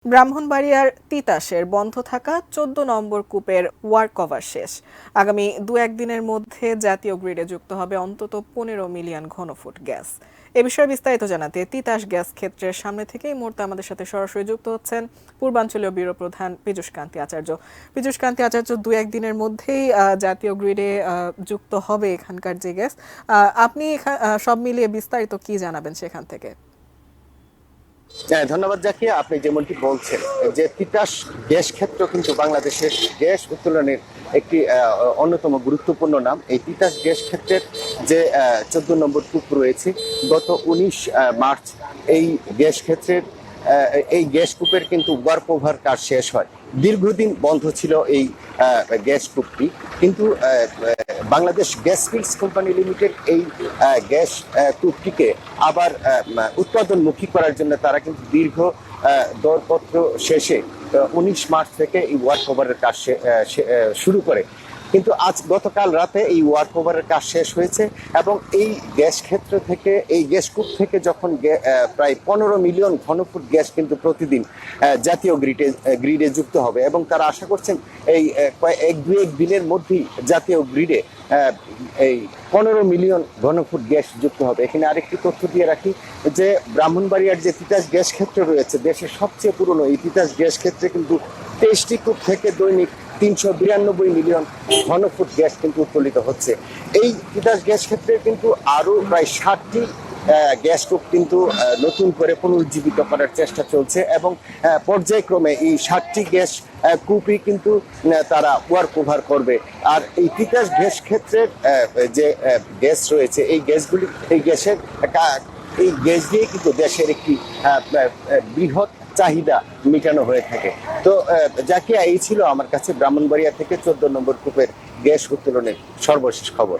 ব্রাহ্মণবাড়িয়ার তিতাসের বন্ধ থাকা ১৪ নম্বর কূপের ওয়ার্কওভার শেষ। আগামী ২-১ দিনের মধ্যে জাতীয় গ্রিডে যুক্ত হবে অন্তত ১৫ মিলিয়ন ঘনফুট গ্যাস। এ বিষয়ে বিস্তারিত জানাতে তিতাস গ্যাস ক্ষেত্রের সামনে থেকে এই মুহূর্তে আমাদের সাথে সরাসরি যুক্ত হচ্ছেন পূর্বাঞ্চলীয় ব্যুরো প্রধান পীযূষ কান্তি আচার্য। পীযূষ কান্তি আচার্য, ২-১ দিনের মধ্যেই জাতীয় গ্রিডে যুক্ত হবে এখানকার যে গ্যাস। আপনি সব মিলিয়ে বিস্তারিত কি জানাবেন সেখান থেকে? হ্যাঁ, ধন্যবাদ জাকিয়া। আপনি যেমনটি বলছেন যে তিতাস গ্যাস ক্ষেত্র কিন্তু বাংলাদেশের গ্যাস উত্তোলনের একটি অন্যতম গুরুত্বপূর্ণ নাম। এই তিতাস গ্যাস ক্ষেত্রের যে 14 নম্বর কূপ রয়েছে, গত 19 মার্চ এই গ্যাস ক্ষেত্রের এই গ্যাস কূপের কিন্তু ওয়ার্ক ওভার কাজ শেষ হয়। দীর্ঘদিন বন্ধ ছিল এই গ্যাস কূপটি, কিন্তু Bangladesh gas fields company limited এই গ্যাস কূপটিকে আবার উৎপাদনমুখী করার জন্য তারা কিন্তু দীর্ঘ দরপত্র শেষে 19 মার্চ থেকে এই ওয়ার্ক ওভারের কাজ শুরু করে। কিন্তু গতকাল রাতে এই ওয়ার্ক ওভারের কাজ শেষ হয়েছে এবং এই গ্যাস ক্ষেত্র থেকে, এই গ্যাস কূপ থেকে যখন প্রায় 15 মিলিয়ন ঘনফুট গ্যাস কিন্তু প্রতিদিন জাতীয় গ্রিডে যুক্ত হবে এবং তারা আশা করছেন এই 1-2 দিনের মধ্যেই জাতীয় গ্রিডে এই 15 মিলিয়ন ঘনফুট গ্যাস যুক্ত হবে। এখানে আরেকটি তথ্য দিয়ে রাখি যে ব্রাহ্মণবাড়িয়ার যে তিতাস গ্যাস ক্ষেত্র রয়েছে, দেশের সবচেয়ে পুরনো এই তিতাস গ্যাস ক্ষেত্রে কিন্তু 23টি কূপ থেকে দৈনিক 392 মিলিয়ন ঘনফুট গ্যাস কিন্তু উত্তোলিত হচ্ছে। এই তিতাস গ্যাস ক্ষেত্রে কিন্তু আরো প্রায় 60টি গ্যাস কূপ কিন্তু নতুন করে পুনরুজ্জীবিত করার চেষ্টা চলছে এবং পর্যায়ক্রমে এই 60টি গ্যাস কূপই কিন্তু তারা ওয়ার্ক ওভার করবে। আর এই তিতাস গ্যাস ক্ষেত্রের যে গ্যাস রয়েছে, এই গ্যাস দিয়ে কিন্তু দেশের একটি বৃহৎ চাহিদা মেটানো হয়ে থাকে। তো জাকিয়া, এই ছিল আমার কাছে ব্রাহ্মণবাড়িয়া থেকে 14 নম্বর কূপের গ্যাস উত্তোলনের সর্বশেষ খবর।